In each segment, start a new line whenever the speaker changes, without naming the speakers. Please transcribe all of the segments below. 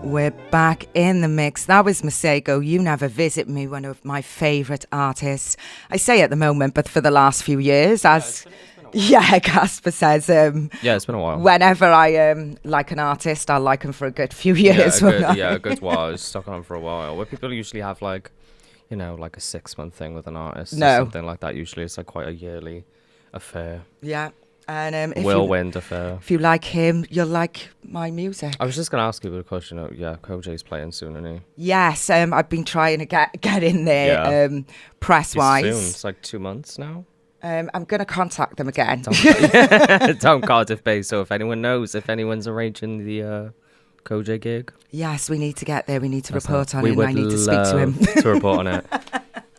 we're back in the mix. That was Masego, You Never Visit Me, one of my favourite artists. I say at the moment, but for the last few years, as Casper says.
It's been a while.
Whenever I like an artist, I'll like them for a good few years.
A good while. It's stuck on for a while. Where people usually have like a 6-month thing with an artist.
No.
Or something like that. Usually it's like quite a yearly affair.
Yeah. And
Whirlwind affair.
If you like him, you'll like my music.
I was just going to ask you a question. Kojay's playing soon, isn't he?
Yes, I've been trying to get in there press-wise.
Soon. It's like 2 months now.
I'm going to contact them again.
Down Cardiff Bay. So if anyone knows, if anyone's arranging the Kojay gig.
Yes, we need to get there. We need to report on it. And I need to speak to him.
To report on it.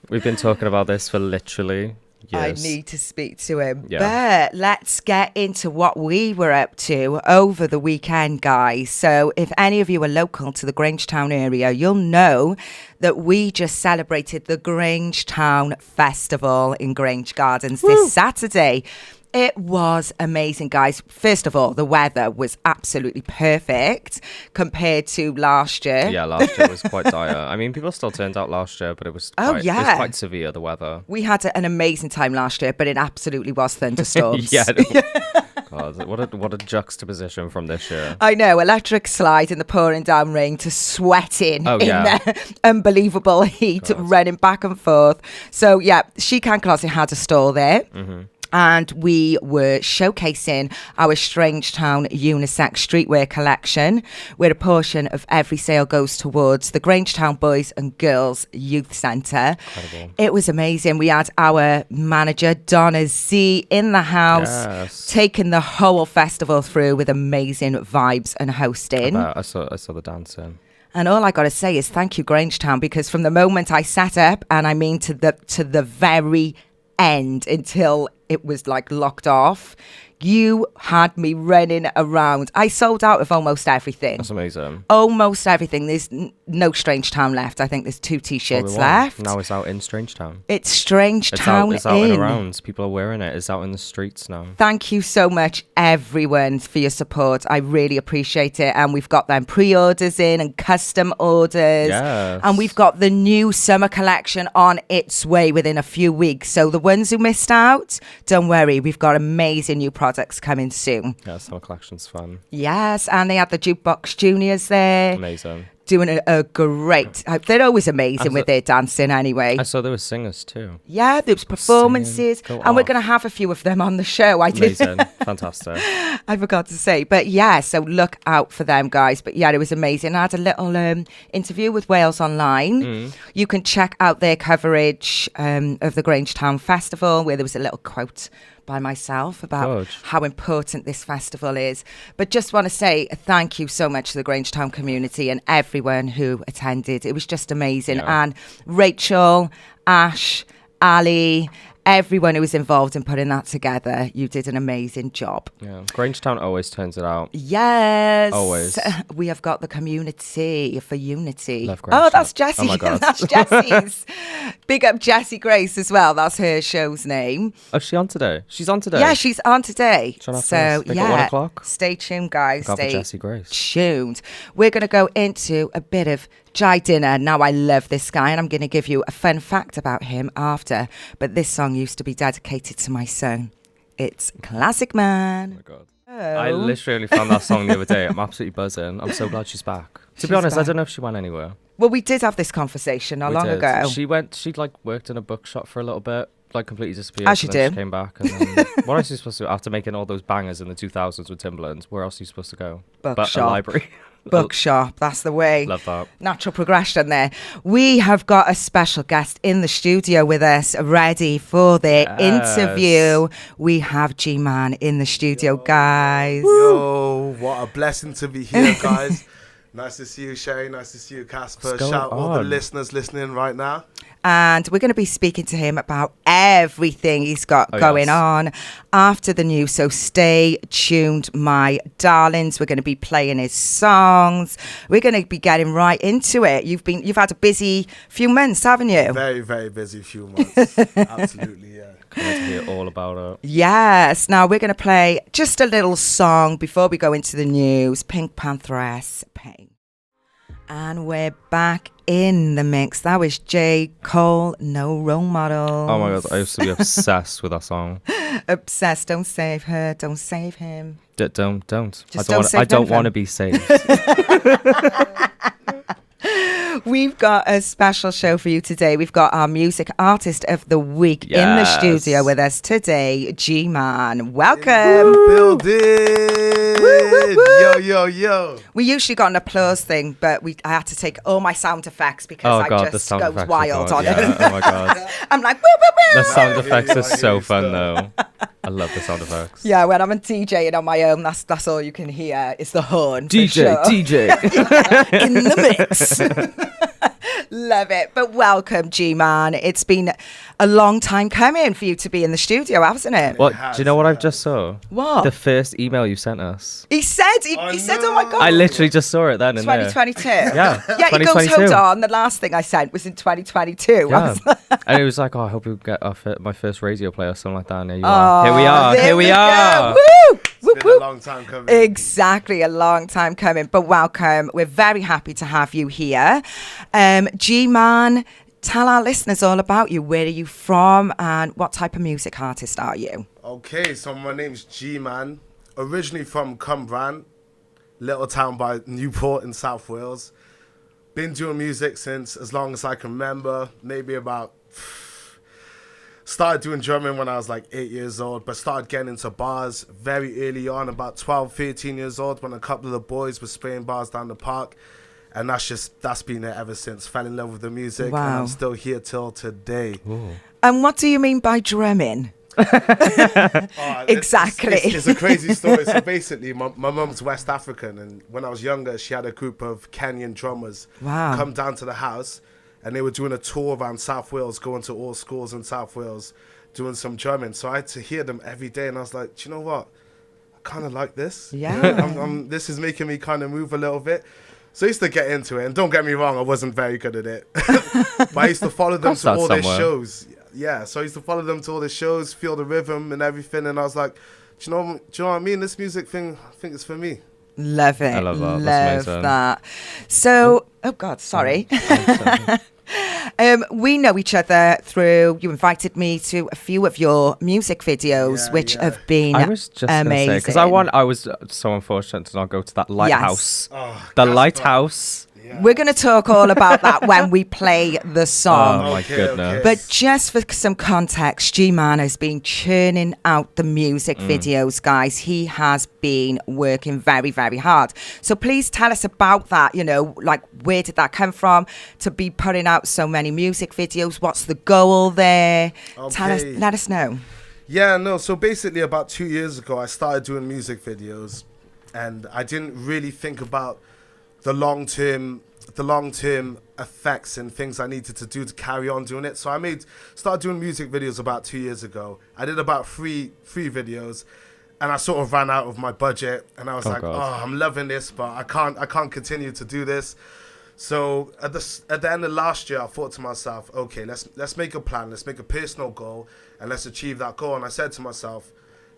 We've been talking about this for literally years.
I need to speak to him.
Yeah.
But let's get into what we were up to over the weekend, guys. So if any of you are local to the Grangetown area, you'll know that we just celebrated the Grangetown Festival in Grange Gardens this Saturday. It was amazing, guys. First of all, the weather was absolutely perfect compared to last year.
Yeah, last year was quite dire. I mean, people still turned out last year, but it was quite severe, the weather.
We had an amazing time last year, but it absolutely was thunderstorms.
God, what a juxtaposition from this year.
I know, electric slide in the pouring down rain to sweating in the unbelievable heat, running back and forth. So, She Can Closet had a stall there. Mm-hmm. And we were showcasing our Strangetown unisex streetwear collection, where a portion of every sale goes towards the Grangetown Boys and Girls Youth Centre. Incredible. It was amazing. We had our manager, Donna Z, in the house, taking the whole festival through with amazing vibes and hosting.
I saw the dancing.
And all I got to say is thank you, Grangetown, because from the moment I sat up, and I mean to the very end until it was like locked off, you had me running around. I sold out of almost everything.
That's amazing.
Almost everything. There's no Strangetown left. I think there's 2 t-shirts left.
Now it's out in Strangetown.
It's Strangetown.
It's out and around. People are wearing it. It's out in the streets now.
Thank you so much, everyone, for your support. I really appreciate it. And we've got them pre-orders in and custom orders.
Yes.
And we've got the new summer collection on its way within a few weeks. So the ones who missed out, don't worry. We've got amazing new products coming soon.
Yeah, summer collection's fun.
Yes, and they had the Jukebox Juniors there.
Amazing.
Doing a great... They're always amazing with their dancing anyway.
I saw there were singers too.
Yeah, there was performances. And we're going to have a few of them on the show.
Amazing. Fantastic.
I forgot to say. But so look out for them, guys. But it was amazing. I had a little interview with Wales Online. You can check out their coverage of the Grangetown Festival, where there was a little quote by myself about how important this festival is. But just want to say thank you so much to the Grangetown community and everyone who attended. It was just amazing. And Rachel, Ash, Ali, everyone who was involved in putting that together, you did an amazing job.
Yeah, Grangetown always turns it out.
Yes.
Always.
We have got the community for unity.
Love Grangetown.
Oh, that's Jessie.
Oh my God.
That's Jessie's. Big up Jessie Grace as well. That's her show's name.
Oh, is she on today? She's on today?
Yeah, she's on today.
So, at 1 o'clock?
Stay tuned, guys.
Stay Jessie Grace.
Tuned. We're going to go into a bit of Jai Dinner. Now, I love this guy, and I'm going to give you a fun fact about him after. But this song used to be dedicated to my son. It's Classic Man.
Oh, my God. I literally found that song the other day. I'm absolutely buzzing. I'm so glad she's back. To be honest, I don't know if she went anywhere.
Well, we did have this conversation not long ago.
She worked in a bookshop for a little bit, completely disappeared.
As you do.
She came back. And then, what else are you supposed to do? After making all those bangers in the 2000s with Timberland, where else are you supposed to go?
Bookshop.
But a library.
Bookshop, that's the way.
Love that.
Natural progression there. We have got a special guest in the studio with us, ready for their interview. We have G-Man in the studio, guys.
Yo, what a blessing to be here, guys. Nice to see you, Sherry. Nice to see you, Casper. Shout out all the listeners listening right now.
And we're going to be speaking to him about everything he's got going on after the news. So stay tuned, my darlings. We're going to be playing his songs. We're going to be getting right into it. You've had a busy few months, haven't you?
Very, very busy few months. Absolutely, yeah.
Can't hear all about it.
Yes. Now we're going to play just a little song before we go into the news. Pink Pantheress, Pain. And we're back in the mix. That was J. Cole, No Role Models.
Oh my God, I used to be obsessed with that song.
Obsessed. Don't save her. Don't save him.
Don't.
Just
I don't want to be saved.
We've got a special show for you today. We've got our music artist of the week in the studio with us today, G-Man. Welcome.
Building. Yo.
We usually got an applause thing, but I had to take all my sound effects because I just goes wild on it.
Oh my God.
I'm like, woo, woo, woo.
The sound effects are so fun though. I love the sound effects.
Yeah, when I'm DJing on my own, that's all you can hear is the horn.
DJ.
In the mix. Love it. But welcome, G-Man. It's been a long time coming for you to be in the studio, hasn't it?
Well, do you know what I've just saw?
What?
The first email you sent us.
He said, oh my God.
I literally just saw it then and there.
2022.
Yeah,
Yeah, he goes, hold on. The last thing I sent was in 2022.
Yeah. And it was like, I hope you get my first radio play or something like that. And here you are. Here we are.
Woo!
It's been a long time coming.
Exactly, a long time coming. But welcome. We're very happy to have you here. G-Man, tell our listeners all about you. Where are you from and what type of music artist are you?
Okay, so my name's G-Man. Originally from Cumbrae, little town by Newport in South Wales. Been doing music since as long as I can remember. Maybe about... Started doing drumming when I was like 8 years old, but started getting into bars very early on, about 12, 13 years old, when a couple of the boys were spraying bars down the park. And that's been it ever since. Fell in love with the music, and I'm still here till today.
Ooh.
And what do you mean by drumming? Exactly.
It's a crazy story. So basically, my mum's West African, and when I was younger, she had a group of Kenyan drummers come down to the house, and they were doing a tour around South Wales, going to all schools in South Wales, doing some drumming. So I had to hear them every day, and I was like, do you know what? I kind of like this.
Yeah.
This is making me kind of move a little bit. So I used to get into it, and don't get me wrong, I wasn't very good at it. But I used to follow them to all their shows. Yeah, so I used to follow them to all the shows, feel the rhythm and everything, and I was like, do you know what I mean? This music thing, I think it's for me.
Love it.
I love that.
Love that. So, oh God, sorry. We know each other through, you invited me to a few of your music videos, which have been
I was just
amazing.
Because I was so unfortunate to not go to that lighthouse.
Yes.
The lighthouse.
Yeah.
We're going to talk all about that when we play the song.
Oh my goodness.
But just for some context, G-Man has been churning out the music videos, guys. He has been working very, very hard. So please tell us about that, like where did that come from to be putting out so many music videos? What's the goal there?
Okay.
Let us know.
Yeah, no, so basically about 2 years ago, I started doing music videos, and I didn't really think about the long-term effects and things I needed to do to carry on doing it. So I started doing music videos about 2 years ago. I did about three videos, and I sort of ran out of my budget, and I was I'm loving this, but I can't continue to do this. So at the end of last year, I thought to myself, okay, let's make a plan, let's make a personal goal, and let's achieve that goal. And I said to myself,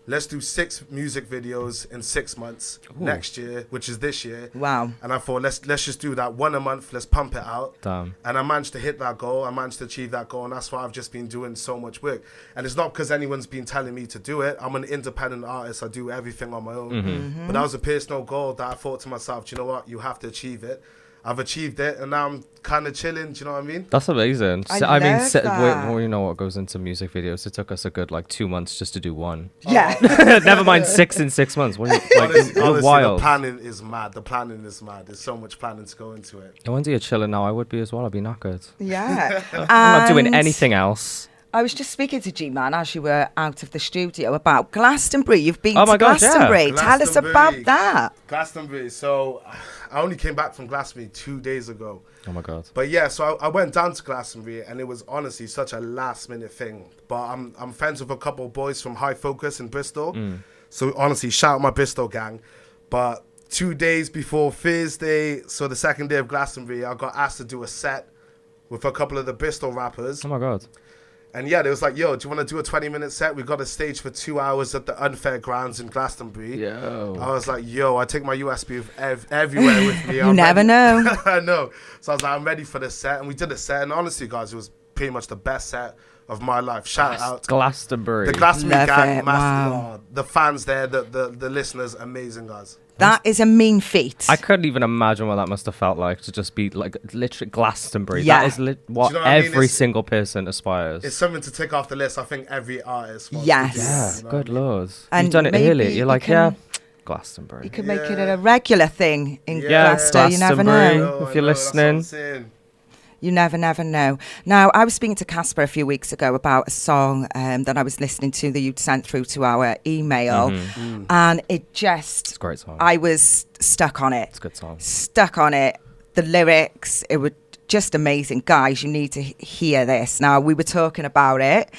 let's do 6 music videos in 6 months next year, which is this year.
Wow.
And I thought, let's just do that one a month. Let's pump it out.
Damn.
And I managed to hit that goal. I managed to achieve that goal. And that's why I've just been doing so much work. And it's not because anyone's been telling me to do it. I'm an independent artist. I do everything on my own. But that was a personal goal that I thought to myself, do you know what? You have to achieve it. I've achieved it, and now I'm kind of chilling. Do you know what I mean?
That's amazing.
I mean,
well, you know what goes into music videos. It took us a good 2 months just to do one.
Yeah.
Never mind 6 in 6 months.
Honestly,
wild.
the planning is mad. There's so much planning to go into it.
No wonder you're chilling now. I would be as well. I'd be knackered.
Yeah.
I'm not doing anything else.
I was just speaking to G-Man as you were out of the studio about Glastonbury. You've been
Oh
to
my gosh, yeah.
Glastonbury. Tell us about that.
Glastonbury. So I only came back from Glastonbury 2 days ago.
Oh my God.
But yeah, so I went down to Glastonbury, and it was honestly such a last minute thing. But I'm friends with a couple of boys from High Focus in Bristol. So honestly, shout out my Bristol gang. But 2 days before Thursday, so the second day of Glastonbury, I got asked to do a set with a couple of the Bristol rappers.
Oh my God.
And yeah, they was like, yo, do you want to do a 20-minute set? We got a stage for 2 hours at the Unfair Grounds in Glastonbury.
Yo.
I was like, yo, I take my USB everywhere with me.
You never know.
I know. So I was like, I'm ready for the set. And we did the set. And honestly, guys, it was pretty much the best set of my life. Shout out.
Glastonbury.
The Glastonbury
Love
gang,
it.
master,
Wow.
the fans there, the listeners, amazing, guys.
That is a mean feat.
I couldn't even imagine what that must have felt like to just be like literally Glastonbury.
Yeah.
That is what
Do you know what I mean?
every
It's-
single person aspires.
It's something to take off the list. I think every artist wants
Yes.
to do.
Yeah,
You know
good
what I mean?
lord.
And
You've done it
maybe
early.
you
You're like,
can-
yeah, Glastonbury.
You could make it
Yeah.
a regular thing in
Yeah.
Glasgow. You never
Glastonbury.
know.
If you're listening.
That's what I'm saying.
You never know. Now, I was speaking to Casper a few weeks ago about a song that I was listening to that you'd sent through to our email. And it just...
It's a great song.
I was stuck on it.
It's a good song.
Stuck on it. The lyrics, it was just amazing. Guys, you need to hear this. Now, we were talking about it.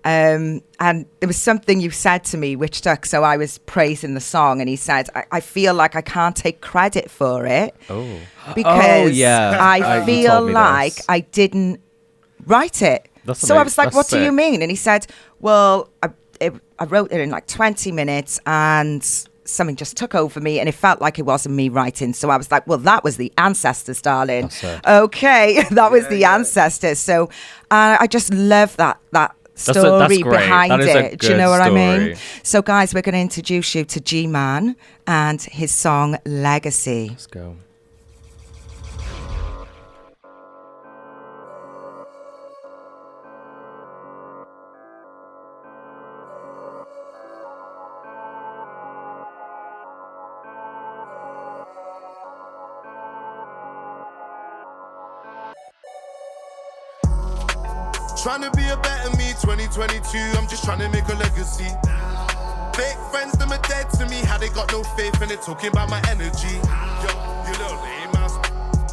And there was something you said to me which stuck. So I was praising the song, and he said, I feel like I can't take credit for it.
Oh.
Because
yeah.
I
You
feel
told me
like
this.
I didn't write it.
That's
So I was like,
that's
what do you
sick.
mean? And he said, well, I wrote it in like 20 minutes and something just took over me and it felt like it wasn't me writing. So I was like, well, that was the ancestors, darling.
That's it.
Okay, that was the
yeah.
ancestors. So I just love that
That's
story
great.
behind
That is a
it. Do you know
good
what I mean?
story.
So guys, we're going to introduce you to G-Man and his song Legacy.
Let's go.
Trying to be a better me, 2022, I'm just trying to make a legacy. Fake friends, them are dead to me, how they got no faith and they're talking about my energy. Yo, you little lame ass.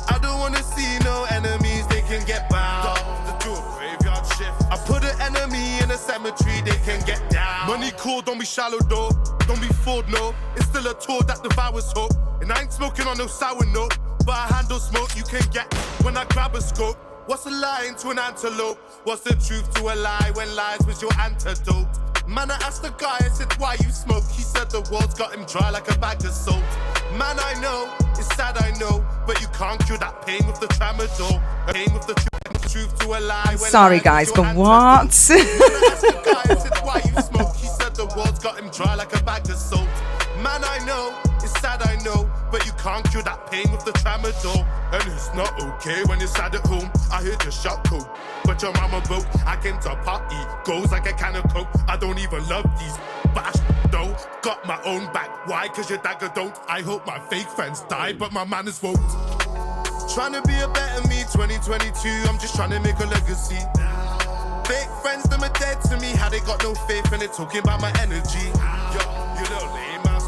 I don't wanna see no enemies, they can get bound. To do a graveyard shift. I put an enemy in a cemetery, they can get down. Money cool, don't be shallow though, don't be fooled, no. It's still a tool that devours hope. And I ain't smoking on no sour note, but I handle smoke you can get when I grab a scope. What's a lie to an antelope? What's the truth to a lie when lies was your antidote? Man, I asked the guy, I said, why you smoke? He said the world's got him dry like a bag of salt. Man, I know, it's sad, I know, but you can't cure that pain with the tramadol. Pain with the truth to a lie. When
Sorry
lies
guys,
was your
but
antidote.
what?
Man, I asked the guy, I said, why you smoke? He said the world's got him dry like a bag of salt. Man, I know, it's sad, I know, but you can't cure that pain with the tramadol. And it's not okay when you're sad at home. I heard your shot coat, but your mama broke. I came to party, goes like a can of coke. I don't even love these, but I know. Got my own back, why? Cause your dagger don't. I hope my fake friends die, but my manners won't. Trying to be a better me, 2022, I'm just trying to make a legacy. Fake friends, them are dead to me, how they got no faith and they're talking about my energy. Yo, you little lame ass.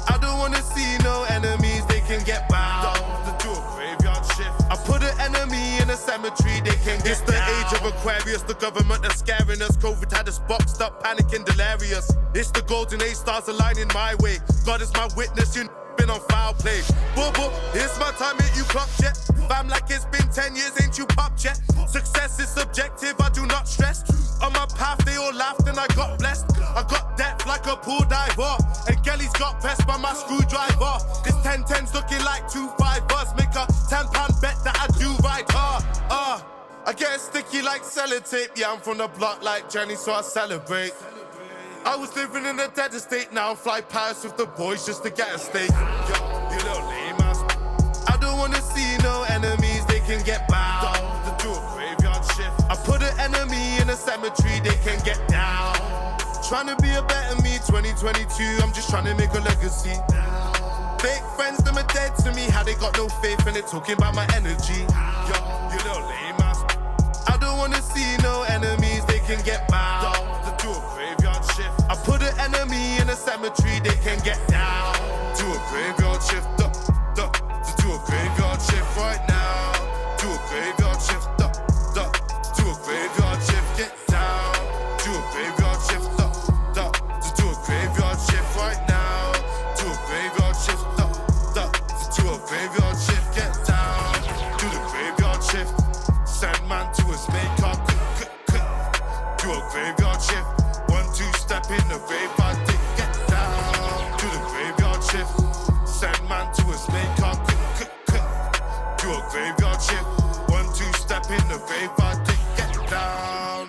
I don't wanna see no enemies, they can get bound. To do a graveyard shift. I put an enemy in a cemetery, they can get It's the age of Aquarius, the government that's scaring us. COVID had us boxed up, panicking, delirious. It's the golden age stars aligning my way. God is my witness, you been on foul play. Whoa, whoa, it's my time, ain't you clocked yet? Fam, like it's been 10 years, ain't you popped yet? Success is subjective, I do not stress. On my path, they all laughed and I got blessed. I got depth like a pool diver, and Gelly's got pressed by my screwdriver. This 10-10's looking like 2-5 Make a £10 bet that I do ride hard. I get sticky like sellotape. Yeah, I'm from the block like Jenny, so I celebrate. I was living in a dead estate, now I fly Paris with the boys just to get a steak. Yo, you little lame ass. I don't wanna see no enemies, they can get bound. To do a graveyard shift. I put an enemy in a cemetery, they can get down. Trying to be a better me, 2022, I'm just trying to make a legacy. Fake friends, them are dead to me, how they got no faith and they're talking about my energy. Yo, you little lame ass. I don't wanna see no enemies, they can get bound. To do a graveyard shift. I put an enemy in a cemetery, they can get down. Do a graveyard shift, to do a graveyard shift right now. Do a graveyard shift, do a graveyard shift, get down. Do a graveyard shift, to do a graveyard shift right now. Do a graveyard shift, to do a graveyard shift, get down. Do the graveyard shift, send man to his makeup. in the rave, I did get down to the graveyard shift. Send man to a snake, do a graveyard shift. 1-2 step in the rave, I did get down.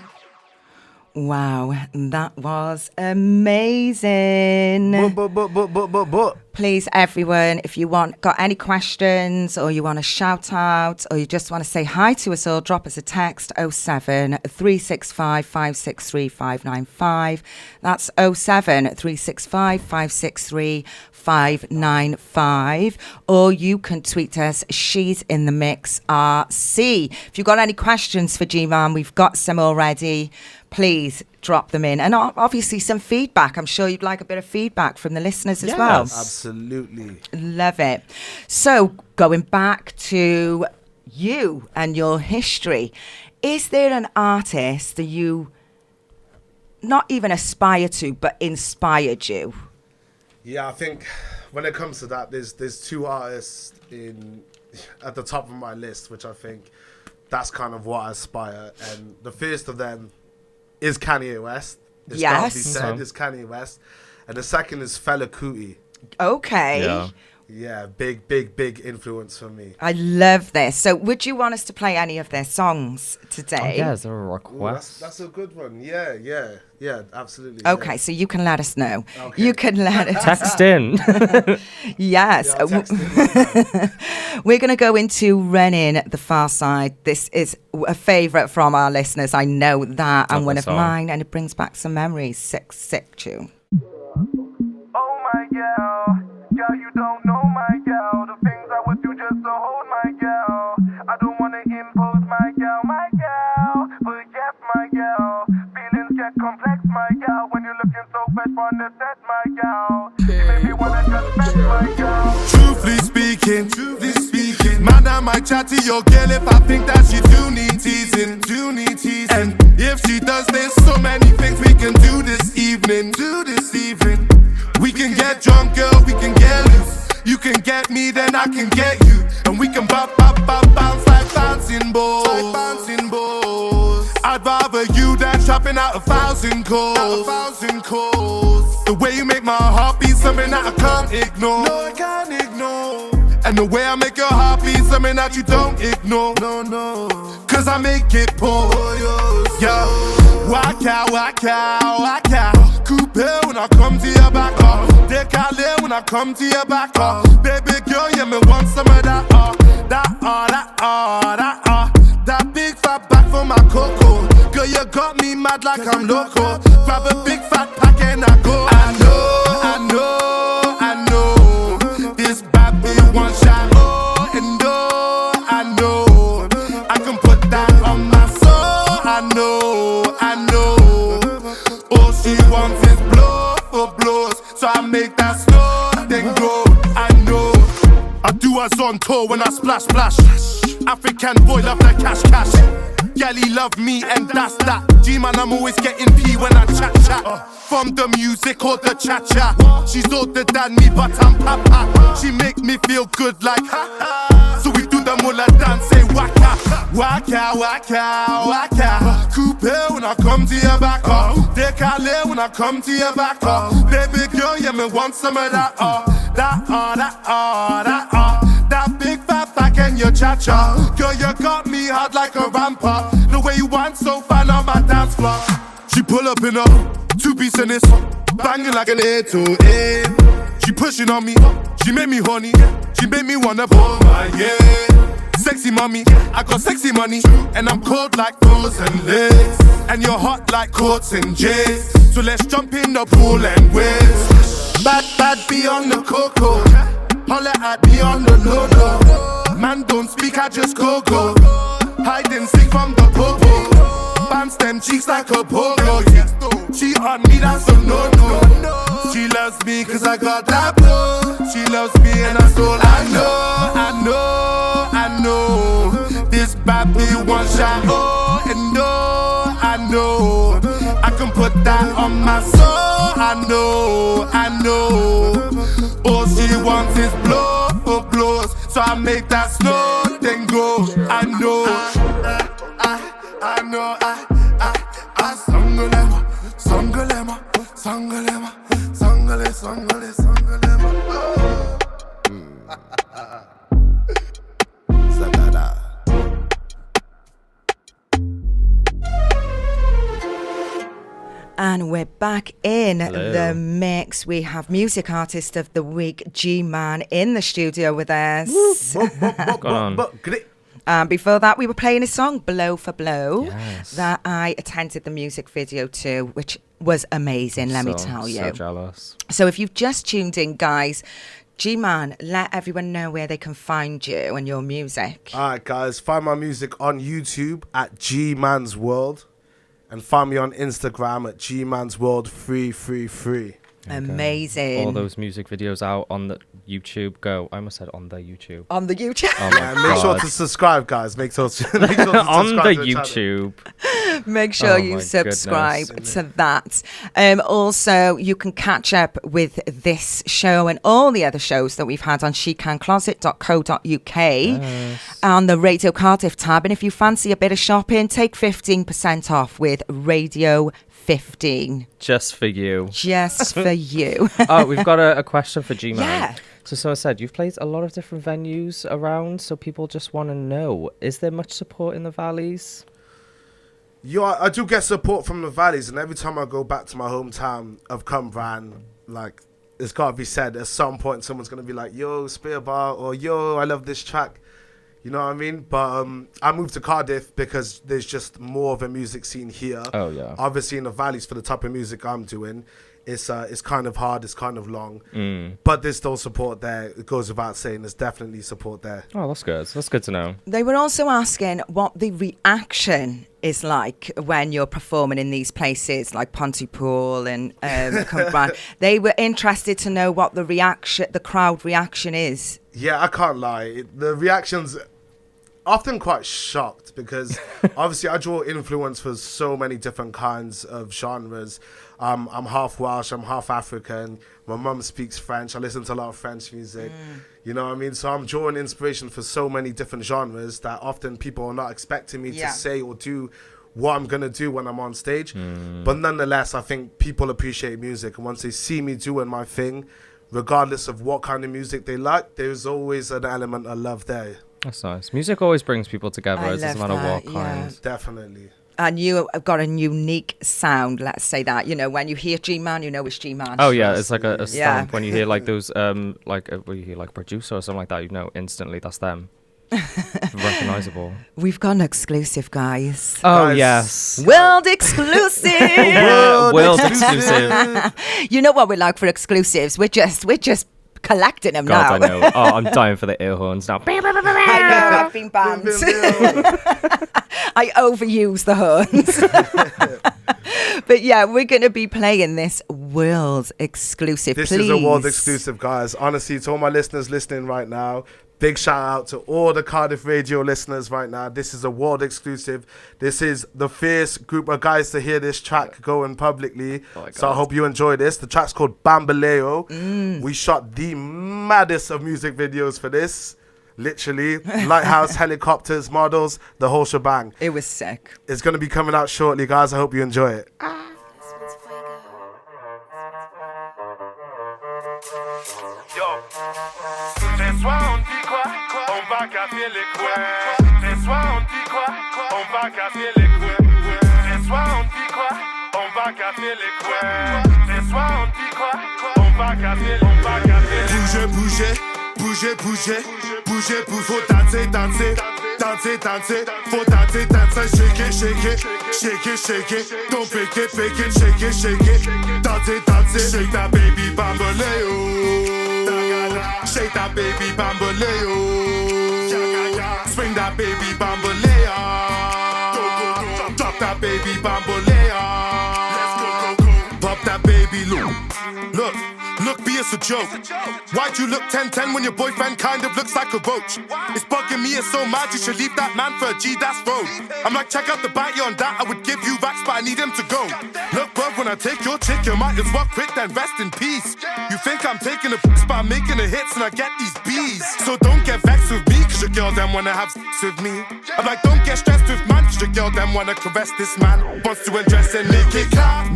Wow, that was amazing.
But.
Please, everyone, if you got any questions or you want to shout out or you just want to say hi to us all, drop us a text 07 365 563 595. That's 07 365 563 595. Or you can tweet us, She's in the Mix RC. If you've got any questions for G-Man, we've got some already. Please drop them in. And obviously some feedback. I'm sure you'd like a bit of feedback from the listeners as well.
Absolutely.
Love it. So going back to you and your history, is there an artist that you not even aspire to, but inspired you?
Yeah, I think when it comes to that, there's two artists at the top of my list, which I think that's kind of what I aspire. And the first of them is Kanye West. It's got to be said, it's Kanye West. And the second is Fela Kuti.
Okay.
Yeah, big influence for me.
I love this. So would you want us to play any of their songs today?
Yeah, is there a request?
That's a good one. Yeah, absolutely.
Okay,
yeah.
so you can let us know.
Okay.
You can let us
Text in.
Yes.
Yeah, I'll text it.
We're going to go into Running the Far Side. This is a favourite from our listeners. I know that. And one of mine. And it brings back some memories. Sick tune.
Oh my girl, you don't know my girl. The things I would do just to hold my girl. I don't wanna impose my girl, but yes, my girl. Feelings get complex, my girl. When you're looking so fresh on the set, my girl. You make me wanna just bet, my girl.
Truthfully speaking, man, I might chat to your girl if I think that she do need teasing. And if she does, there's so many things we can do this evening. We can get drunk, girl, we can get loose. You can get me, then I can get you. And we can bounce like bouncing balls. I'd rather you than shopping out 1,000 calls. The way you make my heart beat, something that I can't ignore. No, I can't ignore. And the way I make your heart beat, something that you don't ignore. No. Cause I make it pour. Yo, whack out. Coupe when I come to your back. Décalé when I come to your back. Baby girl, yeah, me want some of that. That big fat back for my cocoa. Girl, you got me mad like I'm loco. Grab a big fat pack and I go. I know. This bad bitch one shot. I know. I can put that on my soul. I know. All she wants is blow for blows. So I make that snow, then go. I know. I do us on tour when I splash. African boy love the cash. Gally love me and that's that. G-man, I'm always getting P when I chat. From the music or the cha-cha. She's older than me, but I'm papa. She make me feel good like ha. So we do the mula dance, say waka. Coupe when I come to your back. Décalé when I come to your back. Baby girl, yeah, me want some of that. That big fat back and your cha-cha. Girl, you got me hard like a ramper. The way you want so fine on my dance floor. She pull up in a two-piece in this, banging like an 808. She pushing on me, she made me horny. She made me wanna pull my Sexy mommy, I got sexy money. And I'm cold like frozen legs. And you're hot like coats and J's. So let's jump in the pool and whiz. Bad be on the cocoa. Holla at me on the low. Man don't speak, I just go. Hide and seek from the popo. Bounce them cheeks like a polo. She on me, that's a no. She loves me cause I got that blow. She loves me and that's all I know. This bad bitch one shot, I know. I can put that on my soul, I know. All she wants is blow for blows. So I make that snow, then go. I know.
And we're back in
Hello.
the mix. We have Music Artist of the Week, G-Man, in the studio with us. Before that, we were playing a song, Blow for Blow, that I attended the music video to, which was amazing, let me tell you.
So jealous.
So if you've just tuned in, guys, G-Man, let everyone know where they can find you and your music.
All right, guys, find my music on YouTube at G-Man's World. And find me on Instagram at G-Man's World 333.
Amazing.
All those music videos out on the YouTube. Go. I almost said on the YouTube.
On the YouTube.
Oh my God.
Make sure to subscribe, guys. Make sure to
on the
subscribe to
YouTube.
Make sure you subscribe to that. Also, you can catch up with this show and all the other shows that we've had on shecancloset.co.uk on the Radio Cardiff tab. And if you fancy a bit of shopping, take 15% off with Radio 15.
Just for you.
Just for you.
Oh, we've got a question for G-Man.
Yeah.
So someone said, you've played a lot of different venues around, so people just want to know, is there much support in the valleys?
Yeah, I do get support from the valleys, and every time I go back to my hometown of Cumbrae, like, it's got to be said, at some point someone's going to be like, yo, Spear Bar, or yo, I love this track. You know what I mean? But I moved to Cardiff because there's just more of a music scene here.
Oh, yeah.
Obviously, in the valleys, for the type of music I'm doing, it's kind of hard, it's kind of long. But there's still support there. It goes without saying, there's definitely support there.
Oh, that's good. That's good to know.
They were also asking what the reaction is like when you're performing in these places like Pontypool and Cumbrae. They were interested to know what the crowd reaction is.
Yeah, I can't lie. The reactions often quite shocked because obviously I draw influence for so many different kinds of genres. I'm half Welsh, I'm half African. My mum speaks French. I listen to a lot of French music. You know what I mean? So I'm drawing inspiration for so many different genres that often people are not expecting me to say or do what I'm going to do when I'm on stage. But nonetheless, I think people appreciate music. And once they see me doing my thing, regardless of what kind of music they like, there's always an element of love there.
That's nice. Music always brings people together.
I
It doesn't
love
matter
that,
what kind.
Definitely.
And you have got a unique sound, let's say that. You know, when you hear G-Man, you know it's G-Man.
Oh, yeah. It's like a stamp.
Yeah.
When you hear like those, when you hear like producer or something like that, you know instantly that's them. Recognizable.
We've got an exclusive, guys.
Oh,
Guys.
yes.
World exclusive.
World exclusive.
You know what we're like for exclusives? We're just collecting them
God,
now.
I know. Oh, I'm dying for the ear horns now.
I know, I've been banned. I overuse the horns. But yeah, we're going to be playing this world exclusive.
This
Please.
is a world exclusive, guys. Honestly, to all my listeners listening right now, big shout out to all the Cardiff Radio listeners right now. This is a world exclusive. This is the first group of guys to hear this track going publicly. So I hope you enjoy this. The track's called Bamboleo. We shot the maddest of music videos for this. Literally, lighthouse, helicopters, models, the whole shebang.
It was sick.
It's going to be coming out shortly, guys. I hope you enjoy it.
Yo, ce soir on dit quoi? On va casser les couilles. Ce soir on dit quoi? On va casser les couilles. Ce soir on dit quoi? On va casser les couilles. Ce soir on dit quoi? On va casser. Bougez, bougez, bougez, bougez, bougez, bougez. Faut danser, danser, danser, danser. Faut danser, danser, shake it, shake it, shake it, shake it. Don't fake it, shake it, shake it. Danser, danser, shake that baby bamboleo. Shake that baby bamboleo. Swing that baby bamboleo. Drop that baby bamboleo. Pop that baby look. Look, be it's a joke. Why'd you look 10-10 when your boyfriend kind of looks like a roach? It's bugging me, it's so mad you should leave that man for a G, that's road. I'm like, check out the bite on that, I would give you racks, but I need him to go. Look, bro, when I take your chick, you might as well quit, then rest in peace. You think I'm taking a piss, but I'm making the hits and I get these B's. So don't get vexed with me, cause your girl them wanna have sex with me. I'm like, don't get stressed with man, cause your girl them wanna caress this man. Wants to undress and make it clap,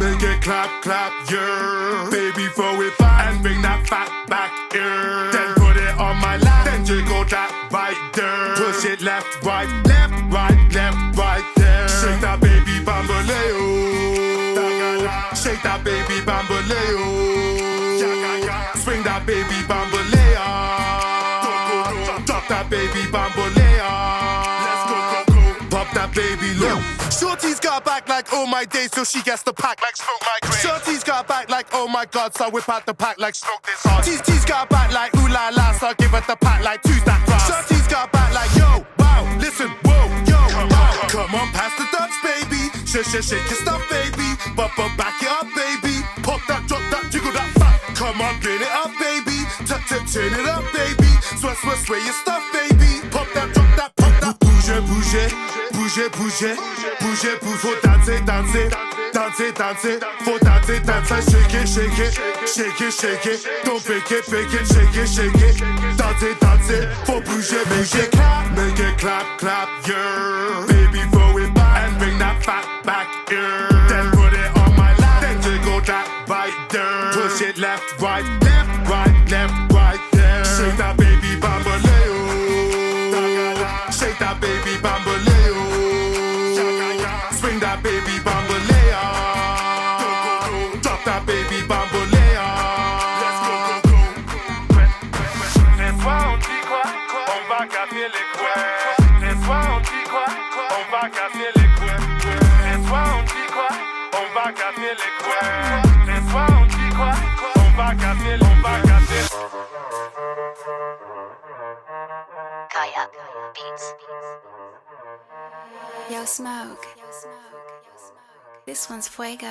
clap, yeah. Baby, throw it back and bring that fat back here. Then put it on my lap, then jiggle that right there. Push it left, right there. Shake that baby bamboleo. Shake that baby Bamboleo. Swing that baby Bamboleo. Drop that baby Bamboleo. Let's go. Pop that baby low. Shorty's got back like oh my days, so she gets the pack like smoke my grave. Shorty's got back like oh my god, so I whip out the pack like smoke this hard. T's got back like ooh la la, so I give her the pack like two stack grass. Shorty's got back like yo, wow, listen, whoa, yo, wow. Come on, pass the Dutch, baby. Shake your stuff, baby. But back it up, baby. Pop that, drop that, jiggle that fat. Come on, get it up, baby. Turn it up, baby. Sway your stuff, baby. Pop that, drop that, pop that. Bouger. Faut danser. Faut danser. Shake it. Don't fake it. Shake it. Danser. Faut bouger. Make it clap, yeah. Baby, throw it back and bring that fat back, yeah. Then put it on my lap. Then jiggle that right there. Push it left, right, yeah. Shake that baby Bamboleo. Shake that baby Bamboleo. Swing that baby Bamboleo. Drop that baby Bamboleo. Let's go. Ce soir on dit quoi? On va casser les couilles. Ce soir on dit quoi? On va casser les couilles. Ce soir on dit quoi? On va casser les couilles. Ce soir on dit quoi? On va casser.
Kaya Beats.
Yo, Smoke. This one's Fuego.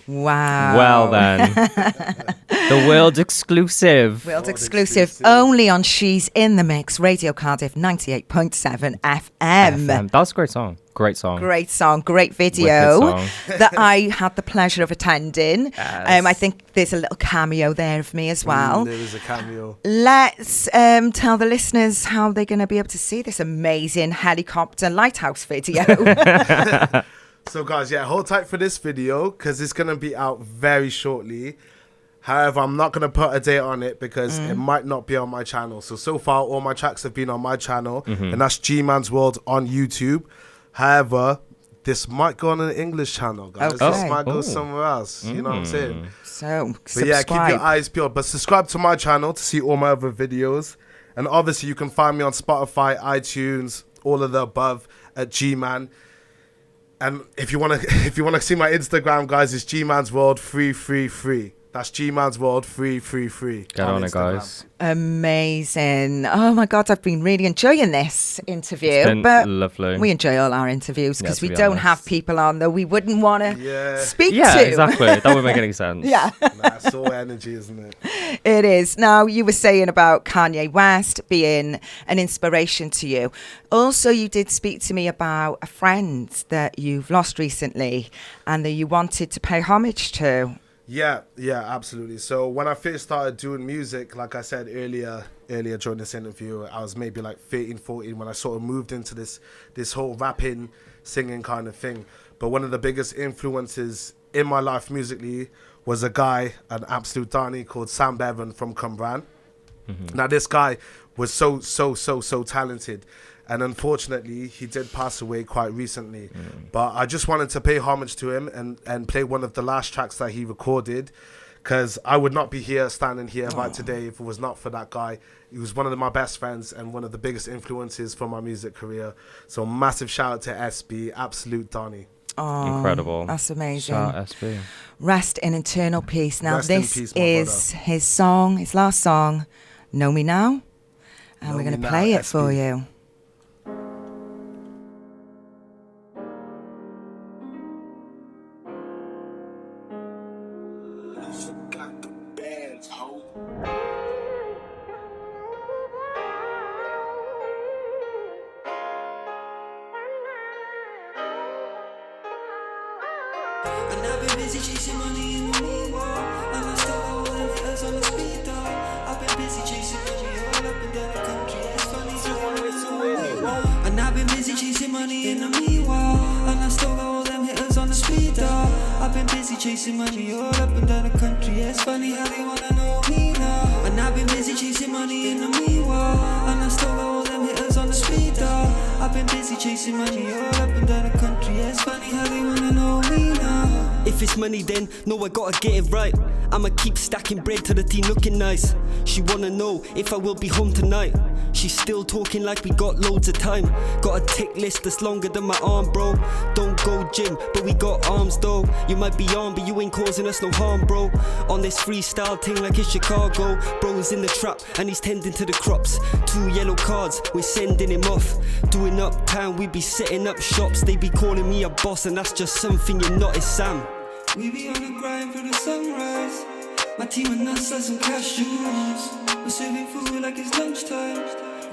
Wow.
Well then. The world exclusive.
Only on She's in the Mix, Radio Cardiff 98.7 FM.
That's a great song. Great song,
great video that I had the pleasure of attending.
Yes.
I think there's a little cameo there of me as well.
There is a cameo.
Let's tell the listeners how they're going to be able to see this amazing helicopter lighthouse video.
So guys, hold tight for this video because it's going to be out very shortly. However, I'm not going to put a date on it because it might not be on my channel. So far, all my tracks have been on my channel, and that's G-Man's World on YouTube. However, this might go on an English channel, guys.
Okay.
This might go somewhere else. You know what I'm saying?
So,
But
subscribe.
keep your eyes peeled. But subscribe to my channel to see all my other videos. And obviously, you can find me on Spotify, iTunes, all of the above at G-Man. And if you wanna see my Instagram, guys, it's G-Man's World 333. That's G-Man's World 333.
Get on it, guys.
Amazing. Oh my God, I've been really enjoying this interview.
It's been lovely.
We enjoy all our interviews because
Yeah,
we
to be
don't
honest.
have people on that we wouldn't want to speak
Yeah,
to.
exactly. That wouldn't make any sense.
Yeah.
That's all energy, isn't it?
It is. Now, you were saying about Kanye West being an inspiration to you. Also, you did speak to me about a friend that you've lost recently and that you wanted to pay homage to.
Yeah, absolutely. So when I first started doing music, like I said earlier during this interview, I was maybe like 13, 14 when I sort of moved into this whole rapping, singing kind of thing. But one of the biggest influences in my life musically was a guy, an absolute Donny called Sam Bevan from Cumbrae. Now this guy was so talented. And unfortunately, he did pass away quite recently. But I just wanted to pay homage to him and play one of the last tracks that he recorded, because I would not be standing here right today if it was not for that guy. He was one of my best friends and one of the biggest influences for my music career. So massive shout out to SB, absolute Donny.
Oh,
incredible.
That's amazing.
Shout out SB.
Rest in eternal peace. Now,
Rest in
this
peace, my
is his song, his last song, Know Me Now. And
Know
we're going
Me
to
Now,
play it
SB.
for you.
And I've been busy chasing money in the meanwhile, and I still got all them hitters on the speed dial. I've been busy chasing money all up and down the country. It's funny, and I've been busy chasing money in the meanwhile, and I still got all them hitters on the speed dial. I've been busy chasing money all up and down the country. It's funny how they wanna know me now. And I've been busy chasing money in the meanwhile, and I still got all them hitters on the speed dial. I've been busy chasing money all up and down the country. It's funny how they wanna know me If it's money then, no I gotta get it right. I'ma keep stacking bread till the tea looking nice. She wanna know if I will be home tonight. She's still talking like we got loads of time. Got a tick list that's longer than my arm, bro. Don't go gym, but we got arms though. You might be armed, but you ain't causing us no harm, bro. On this freestyle thing like it's Chicago. Bro's in the trap and he's tending to the crops. 2 yellow cards, we're sending him off. Doing uptown, we be setting up shops. They be calling me a boss and that's just something you're not, it's Sam.
We be on the grind for the sunrise. My team and us like some cashews. We're serving food like it's lunchtime.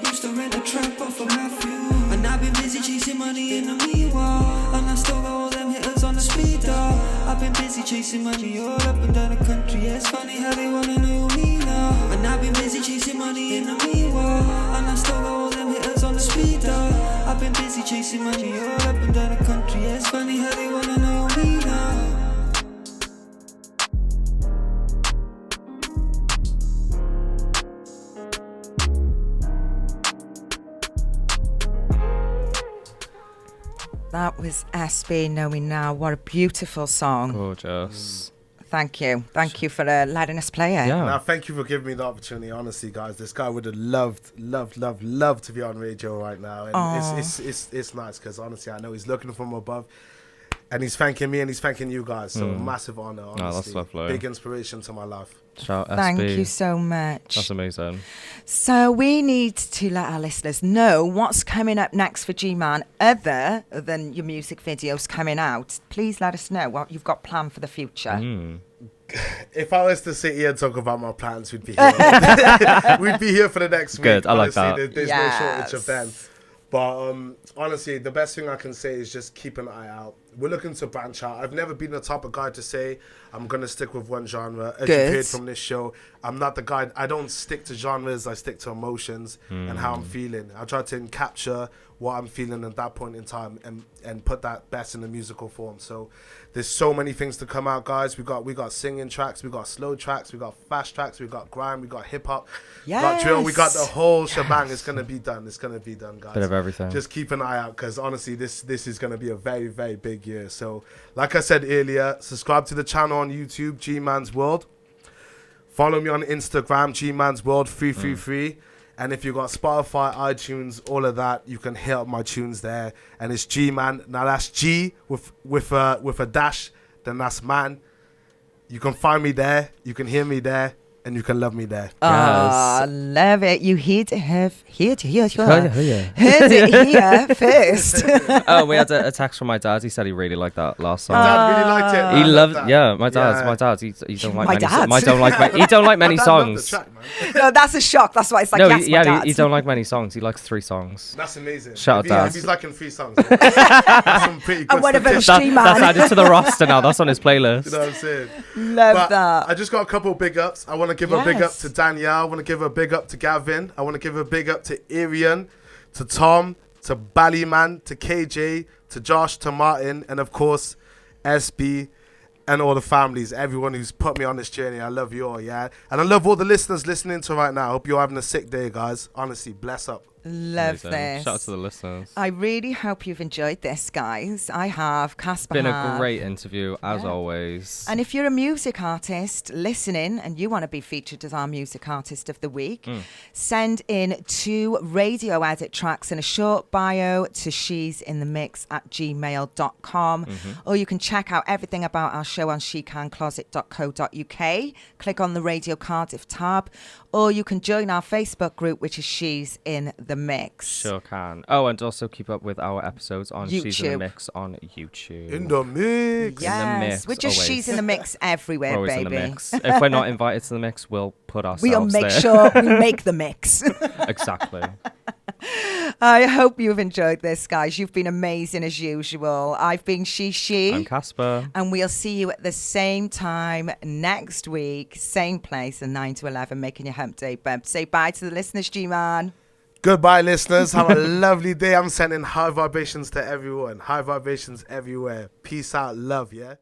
Used to rent a trap off of Matthew. And I've been busy chasing money in the meanwhile. And I still got all them hitters on the speed dial. I've been busy chasing money all up and down the country. Yeah, it's funny how they wanna know me now. And I've been busy chasing money in the meanwhile. And I still got all them hitters on the speed dial. I've been busy chasing money all up and down the country. Yeah, it's funny how they wanna know me now.
That was SB Know Me Now. What a beautiful song.
Gorgeous.
Thank you. Thank you for letting us play it.
Yeah.
Now, thank you for giving me the opportunity. Honestly, guys, this guy would have loved to be on radio right now. And it's nice because honestly, I know he's looking from above. And he's thanking me and he's thanking you guys. So massive honor, honestly.
Oh, that's lovely.
Big inspiration to my life.
Shout SB.
Thank you so much.
That's amazing.
So we need to let our listeners know what's coming up next for G-Man other than your music videos coming out. Please let us know what you've got planned for the future.
If I was to sit here and talk about my plans, we'd be here. We'd be here for the next week.
Good, I like
honestly,
that.
There's no shortage of them. But honestly, the best thing I can say is just keep an eye out. We're looking to branch out. I've never been the type of guy to say I'm going to stick with one genre. As you've heard from this show, I'm not the guy. I don't stick to genres. I stick to emotions and how I'm feeling. I try to capture what I'm feeling at that point in time and put that best in the musical form. So there's so many things to come out, guys. We got singing tracks, we got slow tracks, we got fast tracks, we got grime, we got hip hop, we got drill, we got the whole shebang. It's gonna be done. It's gonna be done, guys.
Bit of everything.
Just keep an eye out because honestly, this is gonna be a very, very big year. So, like I said earlier, subscribe to the channel on YouTube, G-Man's World. Follow me on Instagram, G-Man's World 333. And if you've got Spotify, iTunes, all of that, you can hit up my tunes there. And it's G-Man. Now that's G with a dash, then that's man. You can find me there. You can hear me there. And you can love me there.
Oh, love it. You heard it here first.
Oh, we had a text from my dad. He said he really liked that last song.
My dad really liked it.
He loved it. Yeah, my dad. He don't like many songs. He don't like many songs.
No, that's a shock. That's why it's like, yes, my dad.
He don't like many songs. He likes 3 songs.
That's amazing.
Shout out, Dad.
If he's liking 3 songs, that's some pretty good
And one of them,
stuff.
G-Man.
That's added to the roster now. That's on his playlist.
You know what I'm saying?
Love that.
I just got a couple of big ups. I want to give a big up to Danielle. I want to give a big up to Gavin. I want to give a big up to Irian, to Tom, to Ballyman, to KJ, to Josh, to Martin, and of course, SB and all the families, everyone who's put me on this journey. I love you all, yeah? And I love all the listeners listening to right now. I hope you're having a sick day, guys. Honestly, bless up.
Love this.
Shout out to the listeners.
I really hope you've enjoyed this, guys. I have. Casper
Been a great interview, as always.
And if you're a music artist listening and you want to be featured as our music artist of the week, send in 2 radio edit tracks and a short bio to shesinthemix@gmail.com. Or you can check out everything about our show on shecancloset.co.uk. Click on the Radio Cardiff tab. Or you can join our Facebook group, which is She's in the Mix.
Sure can. Oh, and also keep up with our episodes on
YouTube.
She's in the Mix on YouTube.
In the mix.
Yes,
in the mix,
we're just
always.
She's in the Mix everywhere,
always
baby.
In the mix. If we're not invited to the mix, we'll put ourselves
We'll make
there.
sure we make the mix.
Exactly.
I hope you've enjoyed this, guys. You've been amazing as usual. I've been She.
I'm Casper.
And we'll see you at the same time next week, same place, at 9 to 11, making your hump day bump. Say bye to the listeners, G-Man.
Goodbye, listeners. Have a lovely day. I'm sending high vibrations to everyone. High vibrations everywhere. Peace out. Love, yeah?